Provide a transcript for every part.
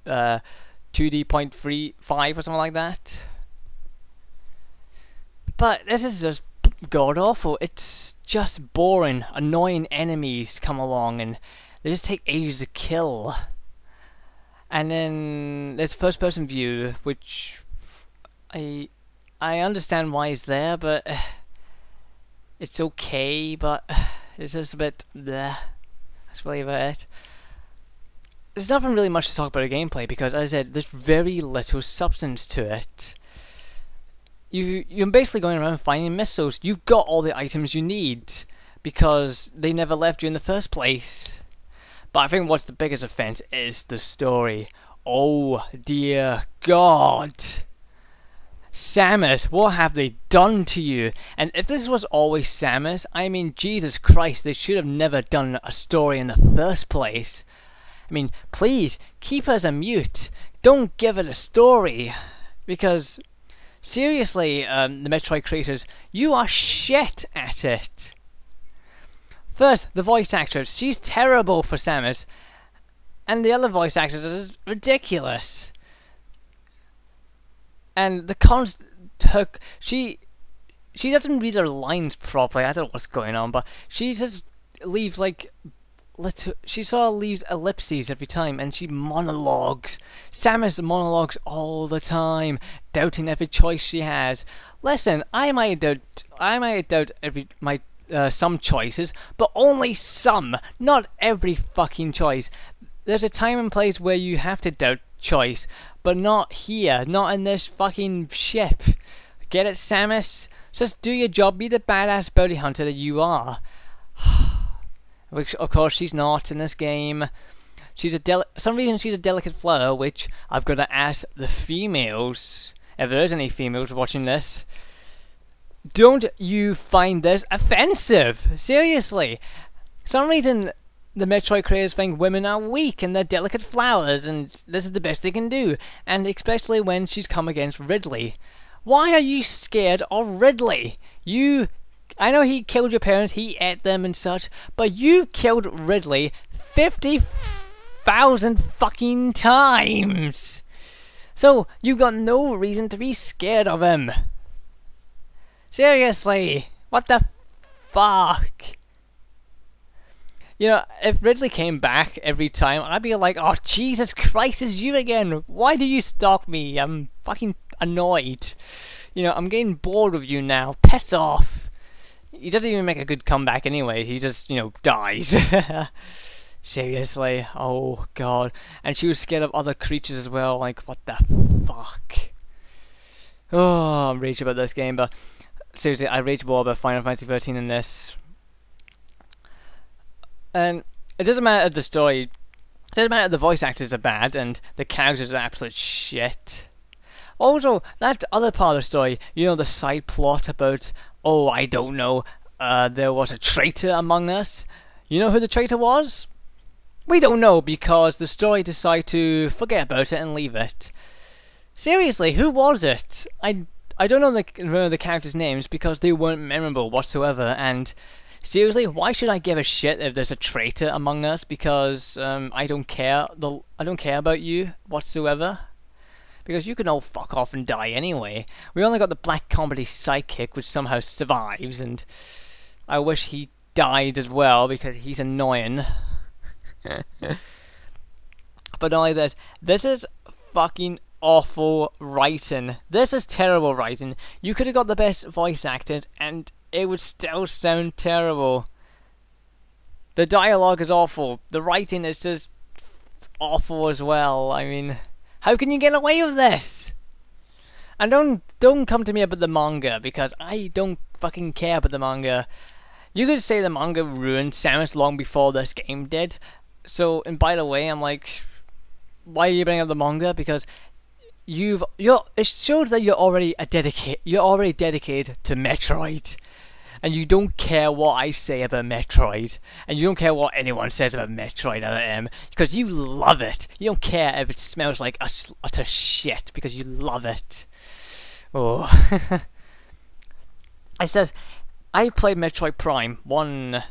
2D.35 or something like that. But this is just god awful. It's just boring. Annoying enemies come along and they just take ages to kill. And then there's first person view, which I understand why it's there, but it's okay, but it's just a bit bleh. That's really about it. There's nothing really much to talk about the gameplay because, as I said, there's very little substance to it. You're basically going around finding missiles. You've got all the items you need because they never left you in the first place. But I think what's the biggest offense is the story. Oh dear God. Samus, what have they done to you? And if this was always Samus, I mean, Jesus Christ, they should have never done a story in the first place. I mean, please, keep her as a mute. Don't give it a story. Because, seriously, the Metroid creators, you are shit at it. First, the voice actress, she's terrible for Samus. And the other voice actors are just ridiculous. And she doesn't read her lines properly. I don't know what's going on, but she just leaves like she sort of leaves ellipses every time, and she monologues. Samus monologues all the time, doubting every choice she has. Listen, I might doubt some choices, but only some, not every fucking choice. There's a time and place where you have to doubt choice, but not here, not in this fucking ship. Get it, Samus? Just do your job, be the badass bounty hunter that you are. Which, of course, she's not in this game. She's some reason she's a delicate flower, which I've got to ask the females, if there is any females watching this. Don't you find this offensive? Seriously. Some reason the Metroid creators think women are weak and they're delicate flowers and this is the best they can do. And especially when she's come against Ridley. Why are you scared of Ridley? I know he killed your parents, he ate them and such, but you killed Ridley 50,000 fucking times! So, you've got no reason to be scared of him. Seriously, what the fuck? You know, if Ridley came back every time, I'd be like, oh Jesus Christ, it's you again! Why do you stalk me? I'm fucking annoyed. You know, I'm getting bored of you now. Piss off! He doesn't even make a good comeback anyway, he just, you know, dies. Seriously, oh god. And she was scared of other creatures as well, like, what the fuck? Oh, I'm raging about this game, but seriously, I rage more about Final Fantasy 13 in this. And it doesn't matter if the story, it doesn't matter if the voice actors are bad and the characters are absolute shit. Also, that other part of the story, you know, the side plot about, oh, I don't know, there was a traitor among us. You know who the traitor was? We don't know because the story decided to forget about it and leave it. Seriously, who was it? I don't remember the characters' names because they weren't memorable whatsoever, and seriously, why should I give a shit if there's a traitor among us? Because I don't care about you whatsoever. Because you can all fuck off and die anyway. We only got the Black Comedy sidekick, which somehow survives, and I wish he died as well because he's annoying. But not only this is fucking awful writing. This is terrible writing. You could have got the best voice actors, and it would still sound terrible. The dialogue is awful. The writing is just awful as well. I mean, how can you get away with this? And don't come to me about the manga, because I don't fucking care about the manga. You could say the manga ruined Samus long before this game did. So, and by the way, I'm like, why are you bringing up the manga? Because it shows that you're already dedicated to Metroid. And you don't care what I say about Metroid. And you don't care what anyone says about Metroid because you love it. You don't care if it smells like utter shit, because you love it. Oh. It says, I played Metroid Prime 1.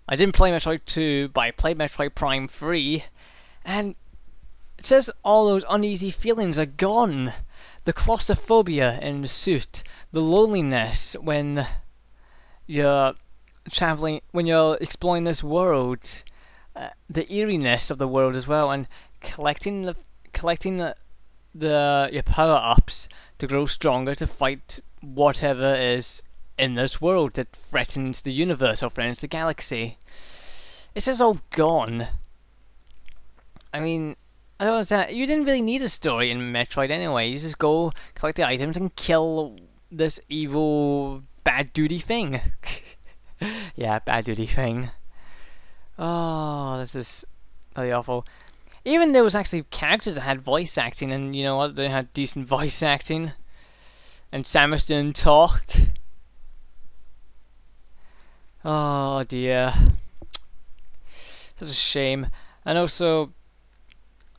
I didn't play Metroid 2, but I played Metroid Prime 3. And It says all those uneasy feelings are gone. The claustrophobia in the suit, the loneliness when you're traveling, when you're exploring this world, the eeriness of the world as well, and collecting your power ups to grow stronger to fight whatever is in this world that threatens the universe or threatens the galaxy. It says all gone. I mean, I don't understand. You didn't really need a story in Metroid anyway. You just go collect the items and kill this evil bad duty thing. Yeah, bad duty thing. Oh, this is really awful. Even there was actually characters that had voice acting, and you know what? They had decent voice acting. And Samus didn't talk. Oh dear. Such a shame. And also,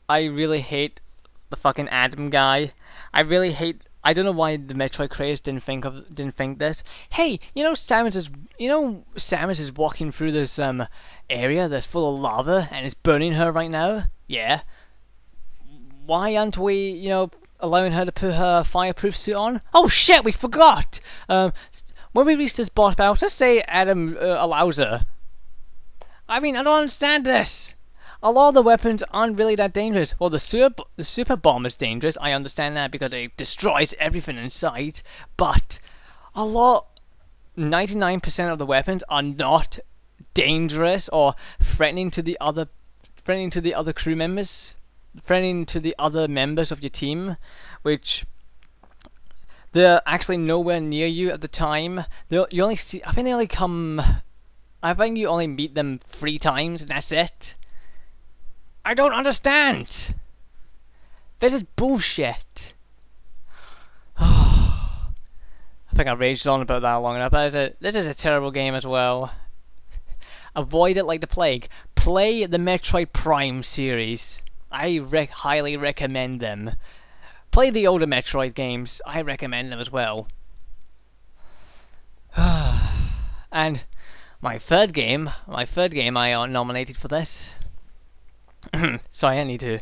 I really hate the fucking Adam guy. I don't know why the Metroid creators didn't think this. Hey, Samus is walking through this area that's full of lava and it's burning her right now. Yeah. Why aren't we, allowing her to put her fireproof suit on? Oh shit, we forgot. When we reach this boss battle, just say Adam allows her. I mean, I don't understand this. A lot of the weapons aren't really that dangerous. Well, the super bomb is dangerous. I understand that because it destroys everything in sight. But 99% of the weapons are not dangerous or threatening to the other crew members, threatening to the other members of your team, which they're actually nowhere near you at the time. I think you only meet them 3 times and that's it. I don't understand. This is bullshit. I think I raged on about that long enough. This is a terrible game as well. Avoid it like the plague. Play the Metroid Prime series. I highly recommend them. Play the older Metroid games. I recommend them as well. And my third game I nominated for this. Sorry, I need to.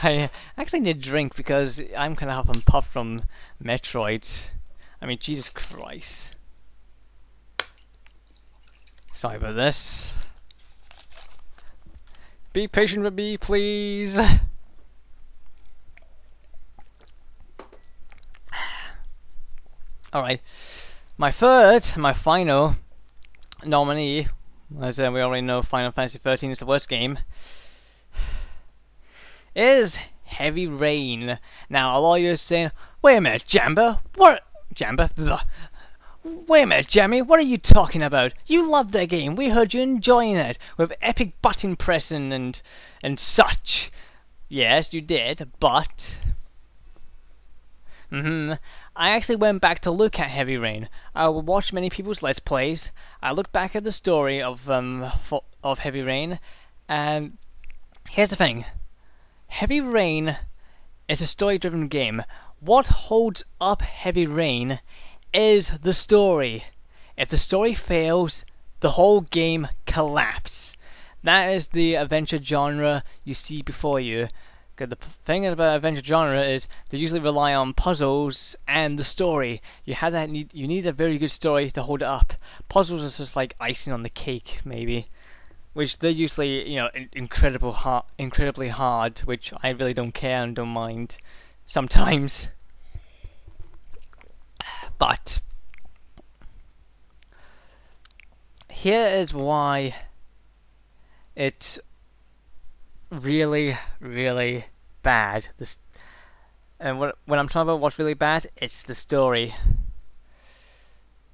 I actually need a drink because I'm kind of huff and puff from Metroid. I mean, Jesus Christ. Sorry about this. Be patient with me, please. Alright. My final nominee, as we already know Final Fantasy XIII is the worst game, is Heavy Rain. Now, a lot of you are saying, wait a minute, Jamba? What? Jamba? Blah. Wait a minute, Jammy, what are you talking about? You loved that game. We heard you enjoying it with epic button pressing and such. Yes, you did, but I actually went back to look at Heavy Rain. I watched many people's Let's Plays. I looked back at the story of Heavy Rain, and here's the thing. Heavy Rain is a story-driven game. What holds up Heavy Rain is the story. If the story fails, the whole game collapses. That is the adventure genre you see before you. The thing about adventure genre is they usually rely on puzzles and the story. You need a very good story to hold it up. Puzzles are just like icing on the cake, maybe, which they're usually incredibly hard, which I really don't care and don't mind sometimes. But here is why it's really, really bad. When I'm talking about what's really bad, it's the story.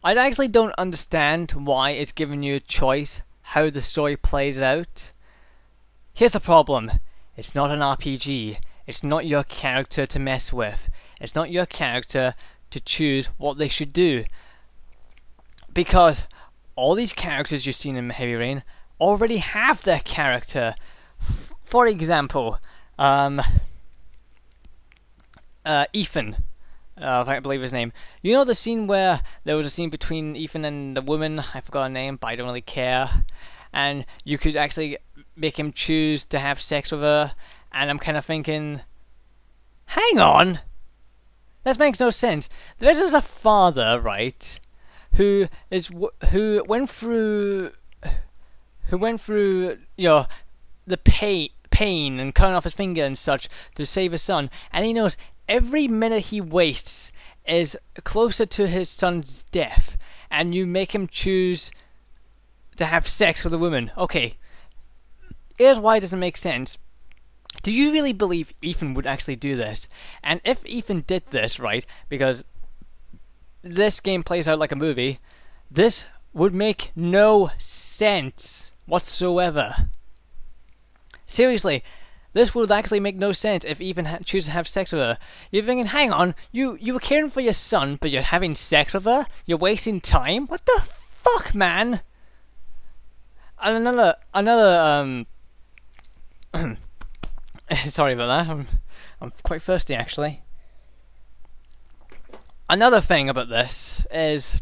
I actually don't understand why it's giving you a choice how the story plays out. Here's the problem. It's not an RPG. It's not your character to mess with. It's not your character to choose what they should do. Because all these characters you've seen in Heavy Rain already have their character. For example, Ethan, I believe his name. You know the scene where there was a scene between Ethan and the woman, I forgot her name, but I don't really care. And you could actually make him choose to have sex with her, and I'm kind of thinking, hang on, this makes no sense. This is a father, right, who went through you know, the pain and cutting off his finger and such to save his son, and he knows every minute he wastes is closer to his son's death, and you make him choose to have sex with a woman. Okay, here's why it doesn't make sense. Do you really believe Ethan would actually do this? And if Ethan did this, right, because this game plays out like a movie, this would make no sense whatsoever. Seriously, this would actually make no sense if Ethan chooses to have sex with her. You're thinking, hang on, you were caring for your son, but you're having sex with her? You're wasting time? What the fuck, man? And another sorry about that. I'm quite thirsty actually. Another thing about this is,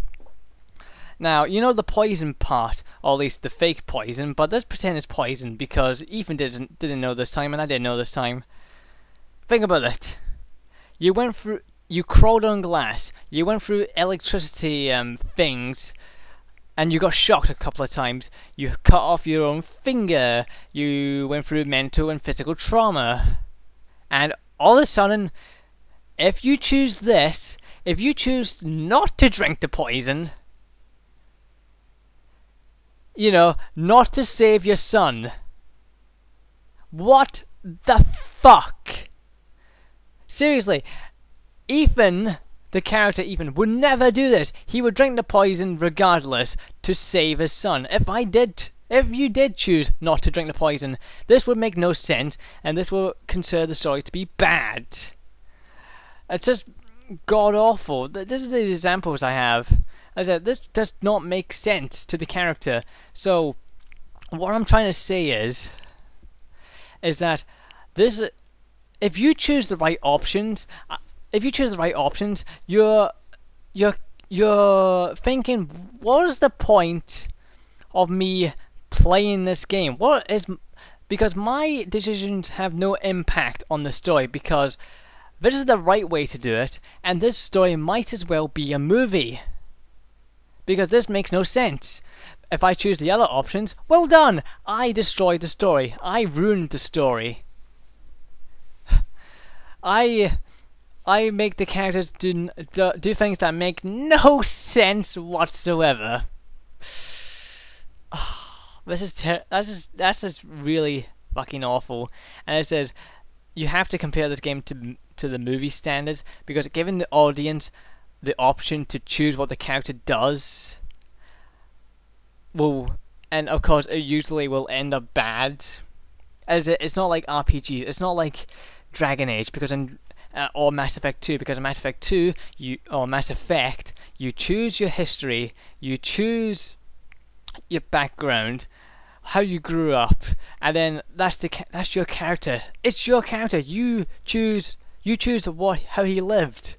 now you know the poison part, or at least the fake poison, but let's pretend it's poison because Ethan didn't know this time, and I didn't know this time. Think about it. You crawled on glass. You went through electricity things. And you got shocked a couple of times. You cut off your own finger. You went through mental and physical trauma. And all of a sudden, if you choose this, if you choose not to drink the poison, you know, not to save your son, what the fuck? Seriously, Ethan, the character Ethan, would never do this. He would drink the poison regardless to save his son. If you did choose not to drink the poison, this would make no sense, and this will consider the story to be bad. It's just god awful. These are the examples I have. As I said, this does not make sense to the character. So, what I'm trying to say is that this, if you choose the right options. You're thinking, what is the point of me playing this game? Because my decisions have no impact on the story, because this is the right way to do it, and this story might as well be a movie. Because this makes no sense. If I choose the other options, well done! I destroyed the story. I ruined the story. I make the characters do things that make no sense whatsoever. That's just really fucking awful. And it says you have to compare this game to the movie standards, because giving the audience the option to choose what the character does and of course it usually will end up bad. As it's not like RPGs. It's not like Dragon Age, or Mass Effect 2, because in Mass Effect 2, Mass Effect, you choose your history, you choose your background, how you grew up, and then that's your character. It's your character. You choose how he lived.